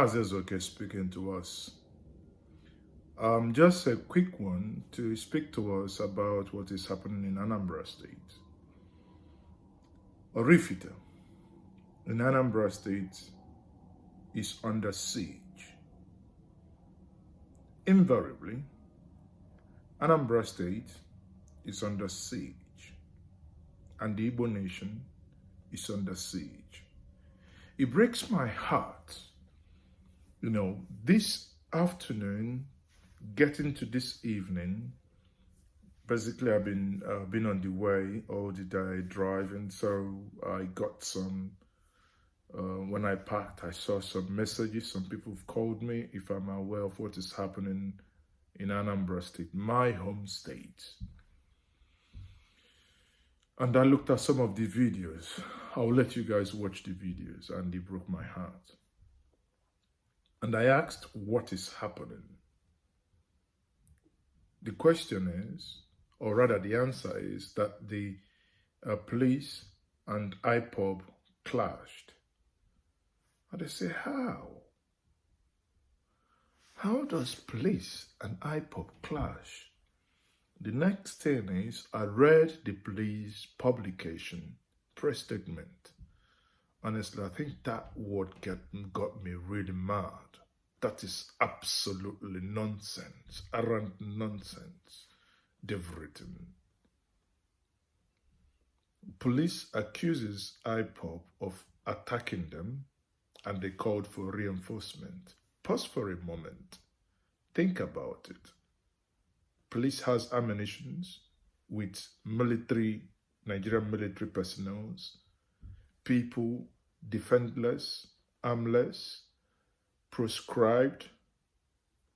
Mazes okay speaking to us. Just a quick one to speak to us about what is happening in Anambra State. Orifite in Anambra State is under siege. Invariably, Anambra State is under siege, and the Igbo nation is under siege. It breaks my heart, this afternoon, getting to this evening. Basically, I've been on the way all the day driving, so I got some. When I parked, I saw some messages. Some people have called me if I'm aware of what is happening in Anambra State, my home state. And I looked at some of the videos. I'll let you guys watch the videos, and it broke my heart. And I asked, what is happening? The question is, or rather the answer is, that the police and IPOB clashed. And they say, how? How does police and IPOB clash? The next thing is, I read the police publication, press statement. Honestly, I think that word got me really mad. That is absolutely nonsense, arrant nonsense they've written. Police accuses IPOB of attacking them, and they called for reinforcement. Pause for a moment. Think about it. Police has ammunitions with Nigerian military personnel, people defenseless, armless, proscribed,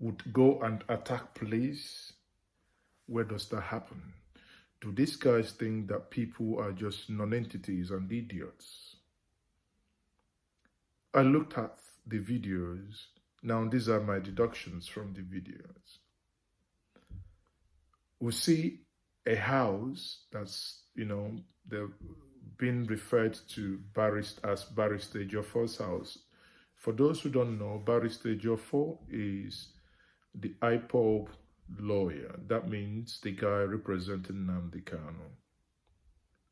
would go and attack police. Where does that happen? Do these guys think that people are just non-entities and idiots? I looked at the videos. Now, these are my deductions from the videos. We see a house that's, they've been referred to as Barrister Joffo's house. For those who don't know, Barrister Joffo is the IPOB lawyer. That means the guy representing Nnamdi Kanu.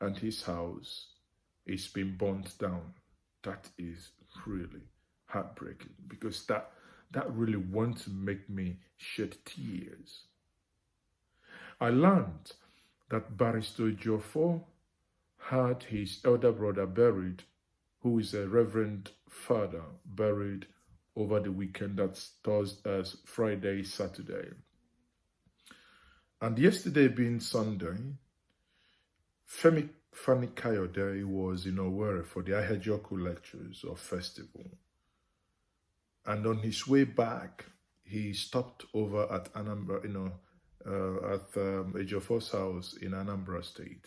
And his house is being burnt down. That is really heartbreaking, because that really wants to make me shed tears. I learned that Barrister Joffo had his elder brother buried, who is a reverend father, buried over the weekend. That's Friday, Saturday. And yesterday being Sunday, Femi Kayode was in Owerri for the Ahejoku lectures or festival. And on his way back, he stopped over at Anambra, at Ejiofor's house in Anambra State,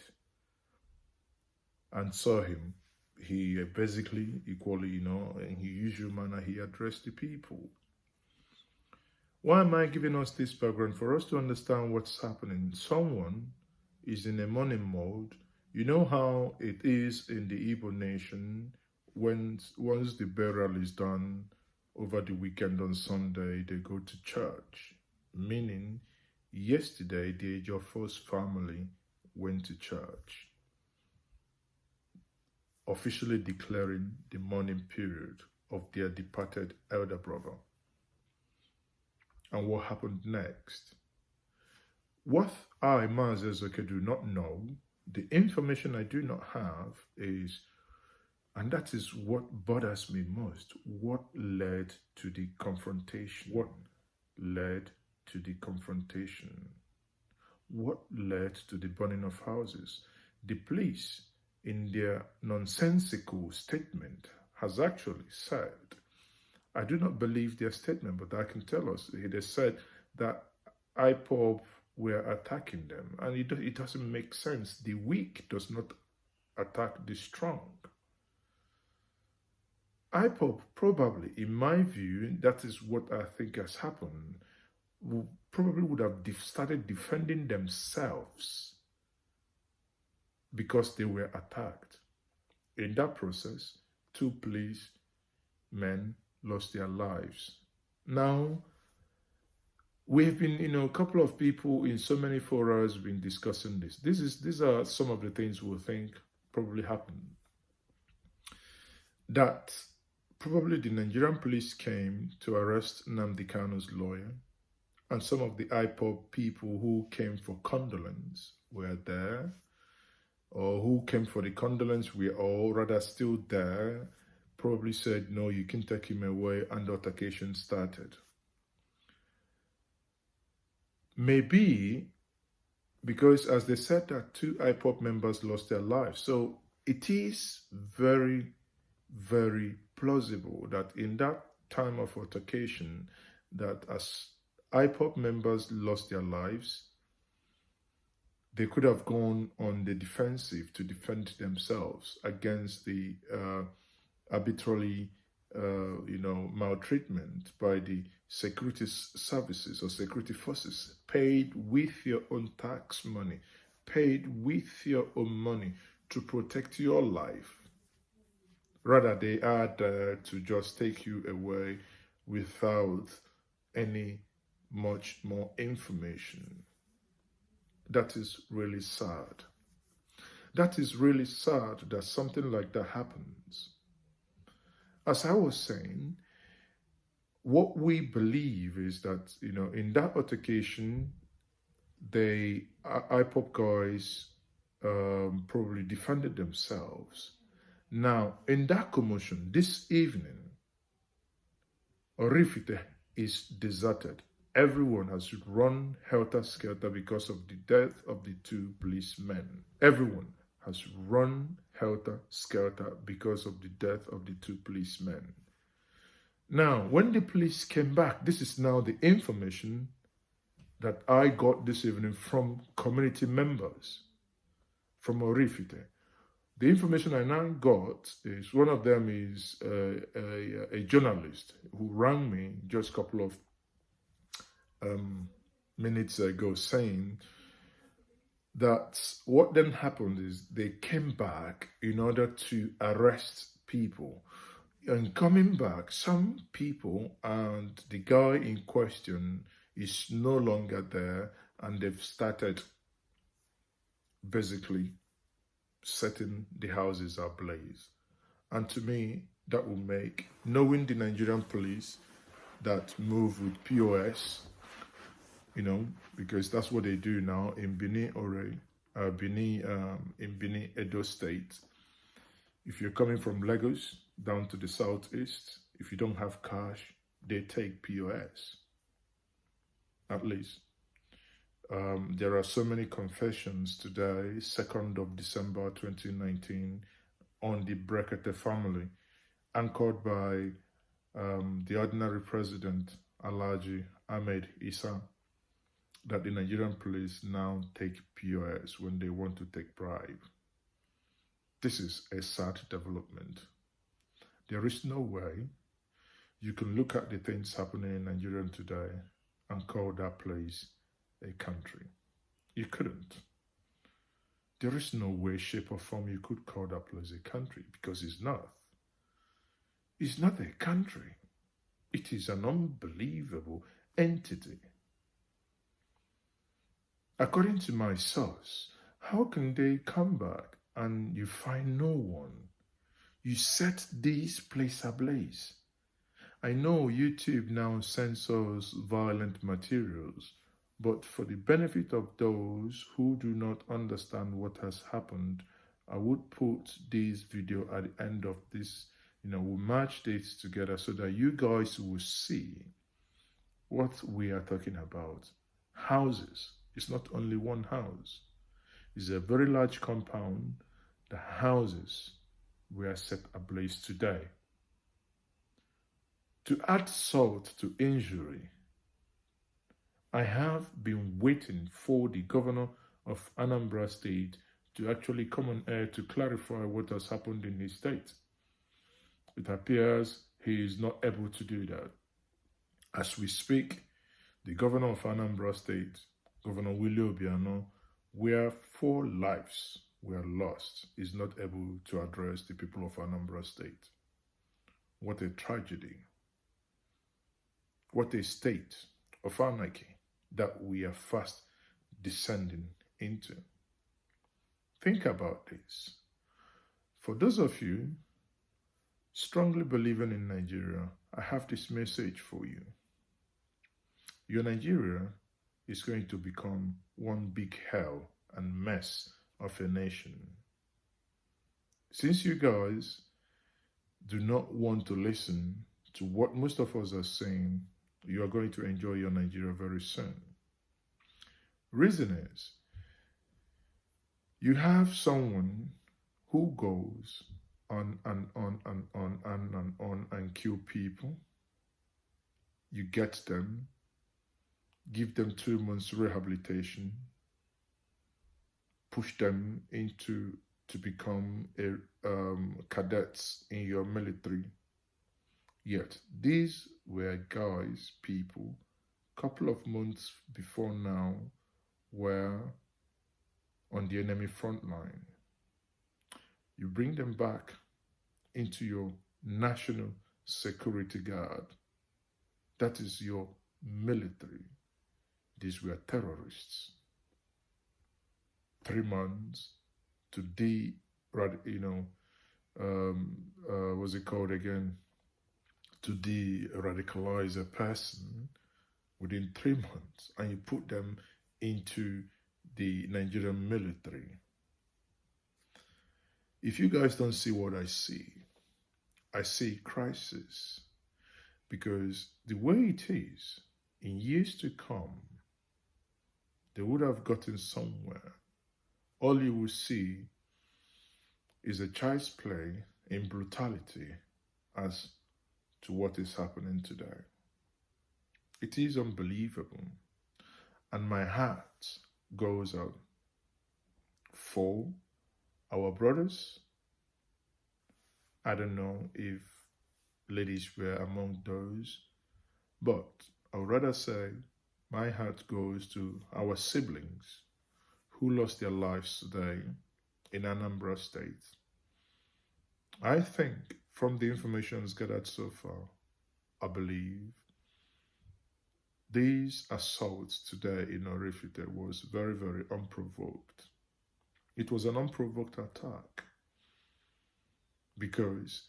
and saw him. He basically, equally, in his usual manner, he addressed the people. Why am I giving us this background? For us to understand what's happening. Someone is in a mourning mode. You know how it is in the Igbo nation, once the burial is done over the weekend on Sunday, they go to church. Meaning, yesterday, the Ejiofor's family went to church, officially declaring the mourning period of their departed elder brother. And what happened next? What I, Mazezoke, do not know, the information I do not have is, and that is what bothers me most, what led to the confrontation? What led to the confrontation? What led to the burning of houses? The police, in their nonsensical statement, has actually said, I do not believe their statement, but I can tell us, they said that IPOB were attacking them, and it doesn't make sense. The weak does not attack the strong. IPOB probably, in my view, that is what I think has happened, probably would have started defending themselves because they were attacked. In that process, two policemen lost their lives. Now, we've been, a couple of people in so many forums been discussing this. These are some of the things we think probably happened. That probably the Nigerian police came to arrest Nnamdi Kanu's lawyer, and some of the IPOB people who came for condolence were there, or who came for the condolence were all rather still there, probably said, no, you can take him away, and the altercation started. Maybe because, as they said, that 2 IPOB members lost their lives. So it is very, very plausible that in that time of altercation, that as IPOB members lost their lives, they could have gone on the defensive to defend themselves against the arbitrarily, maltreatment by the security services or security forces, paid with your own tax money, paid with your own money to protect your life. Rather, they are there to just take you away without any much more information. That is really sad. That is really sad that something like that happens. As I was saying, what we believe is that, in that altercation, the IPOP guys probably defended themselves. Now, in that commotion, this evening, Orifite is deserted. Everyone has run helter-skelter because of the death of the 2 policemen. Everyone has run helter-skelter because of the death of the 2 policemen. Now, when the police came back, this is now the information that I got this evening from community members, from Orifite. The information I now got is, one of them is a journalist who rang me just a couple of minutes ago, saying that what then happened is they came back in order to arrest people. And coming back, some people and the guy in question is no longer there, and they've started basically setting the houses ablaze. And to me, that will make, knowing the Nigerian police that move with POS, because that's what they do now in Benin in Benin, Edo State. If you're coming from Lagos down to the southeast, if you don't have cash, they take POS. At least. There are so many confessions today, 2nd of December 2019, on the Brekete family, anchored by the ordinary president, Alhaji Ahmed Issa, that the Nigerian police now take POS when they want to take bribe. This is a sad development. There is no way you can look at the things happening in Nigeria today and call that place a country. You couldn't. There is no way, shape, or form you could call that place a country, because it's not. It's not a country. It is an unbelievable entity. According to my source, how can they come back and you find no one? You set this place ablaze. I know YouTube now censors violent materials, but for the benefit of those who do not understand what has happened, I would put this video at the end of this. We'll match dates together so that you guys will see what we are talking about. Houses. It's not only one house. It's a very large compound. The houses were set ablaze today. To add salt to injury, I have been waiting for the governor of Anambra State to actually come on air to clarify what has happened in his state. It appears he is not able to do that. As we speak, the governor of Anambra State, Governor Obiano, where 4 lives were lost, is not able to address the people of Anambra State. What a tragedy. What a state of anarchy that we are fast descending into. Think about this. For those of you strongly believing in Nigeria, I have this message for you. Your Nigeria is going to become one big hell and mess of a nation. Since you guys do not want to listen to what most of us are saying, you are going to enjoy your Nigeria very soon. Reason is, you have someone who goes on and on and on and on and kill people. You get them, give them 2 months rehabilitation, push them into to become cadets in your military. Yet these were guys, people, couple of months before now, were on the enemy front line. You bring them back into your national security guard. That is your military. These were terrorists. 3 months to what's it called again? To de-radicalize a person within 3 months, and you put them into the Nigerian military. If you guys don't see what I see crisis, because the way it is, in years to come, they would have gotten somewhere. All you will see is a child's play in brutality as to what is happening today. It is unbelievable. And my heart goes out for our brothers. I don't know if ladies were among those, but I would rather say my heart goes to our siblings who lost their lives today in Anambra State. I think from the information gathered so far, I believe these assaults today in Orifite was very, very unprovoked. It was an unprovoked attack because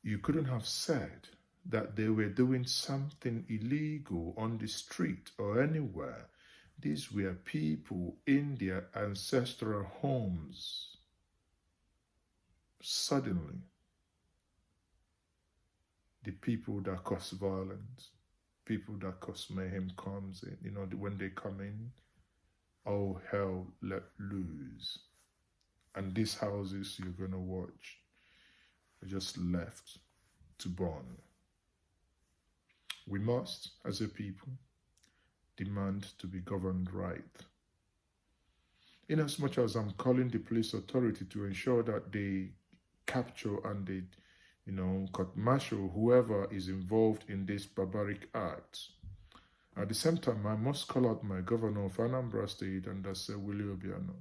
you couldn't have said that they were doing something illegal on the street or anywhere. These were people in their ancestral homes. Suddenly, the people that cause violence, people that cause mayhem comes in, when they come in, all hell let loose. And these houses you're going to watch are just left to burn. We must, as a people, demand to be governed right. Inasmuch as I'm calling the police authority to ensure that they capture and they, court-martial whoever is involved in this barbaric act. At the same time, I must call out my governor of Anambra State, and that's Willie Obiano.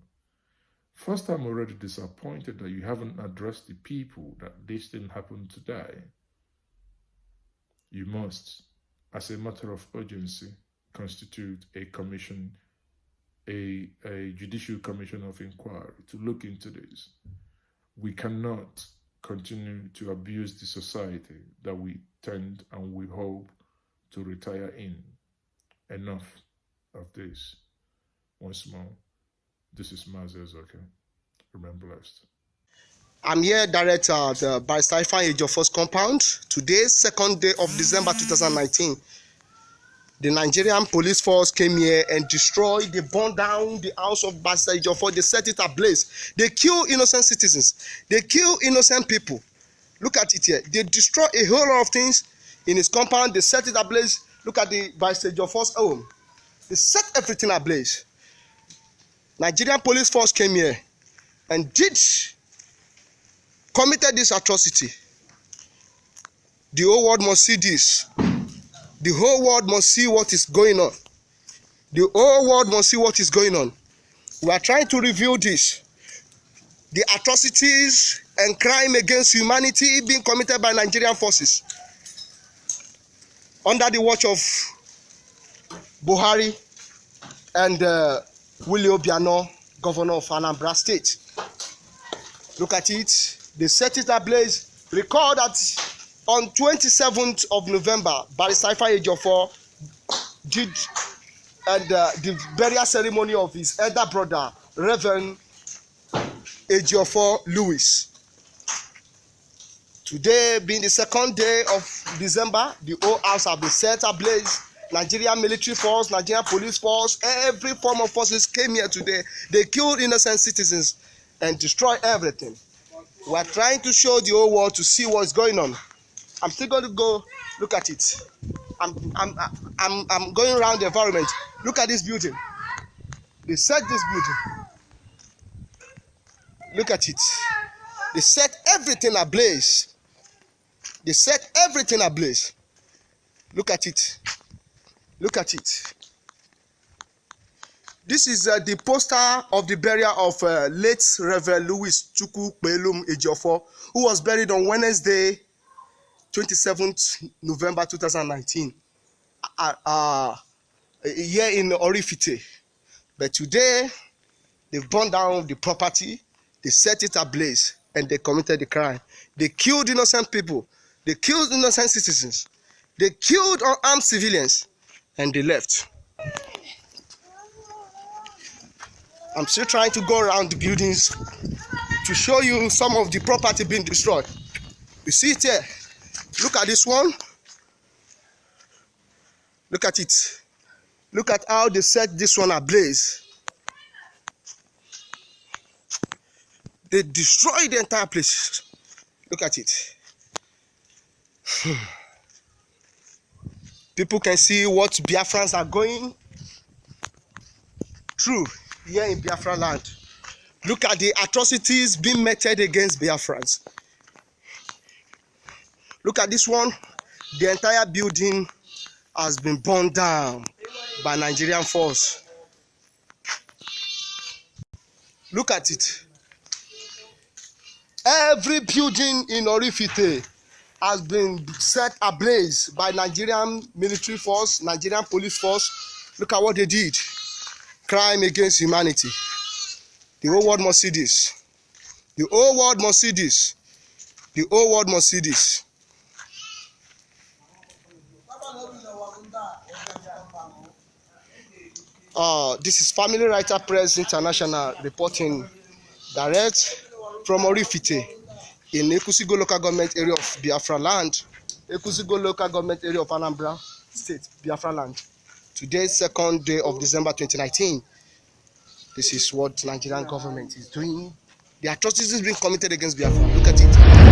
First, I'm already disappointed that you haven't addressed the people that this didn't happen today. You must, as a matter of urgency, constitute a commission, a judicial commission of inquiry to look into this. We cannot continue to abuse the society that we tend and we hope to retire in. Enough of this. Once more, this is Mazes, okay? Remember blessed. I'm here direct at the Barrister Ifeanyi Ejiofor's compound. Today, 2nd day of December 2019. The Nigerian police force came here and destroyed, they burned down the house of Barrister Ejiofor. They set it ablaze. They kill innocent citizens. They kill innocent people. Look at it here. They destroy a whole lot of things in his compound. They set it ablaze. Look at the Barrister Ejiofor's home. They set everything ablaze. Nigerian police force came here and committed this atrocity. The whole world must see this. The whole world must see what is going on. The whole world must see what is going on. We are trying to review this. The atrocities and crime against humanity being committed by Nigerian forces. under the watch of Buhari and Willie Obiano, governor of Anambra State. Look at it. They set it ablaze. Recall that on 27th of November, Barrister Ejiofor did the burial ceremony of his elder brother, Reverend Ejiofor Lewis. Today being the second day of December, the whole house have been set ablaze. Nigerian military force, Nigerian police force, every form of forces came here today. They killed innocent citizens and destroyed everything. We are trying to show the whole world to see what's going on. I'm still going to go look at it. I'm going around the environment. Look at this building. They set this building. Look at it. They set everything ablaze. They set everything ablaze. Look at it. Look at it. This is the poster of the burial of late Reverend Louis Chukwu Pelum Ejiofor, who was buried on Wednesday, 27th November 2019, here in Orifite. But today, they've burned down the property, they set it ablaze, and they committed the crime. They killed innocent people. They killed innocent citizens. They killed unarmed civilians, and they left. I'm still trying to go around the buildings to show you some of the property being destroyed. You see it here. Look at this one. Look at it. Look at how they set this one ablaze. They destroyed the entire place. Look at it. People can see what Biafrans are going through here in Biafra land. Look at the atrocities being meted against Biafrans. Look at this one. The entire building has been burned down by Nigerian force. Look at it. Every building in Orifite has been set ablaze by Nigerian military force, Nigerian police force. Look at what they did. Crime against humanity. The whole world must see this. The whole world must see this. The whole world must see this. This is Family Writer Press International reporting direct from Orifite in Ekusigo local government area of Biafra land. Ekusigo local government area of Anambra State, Biafra land. Today, second day of December 2019. This is what Nigerian government is doing. The atrocities being committed against Biafra. Look at it.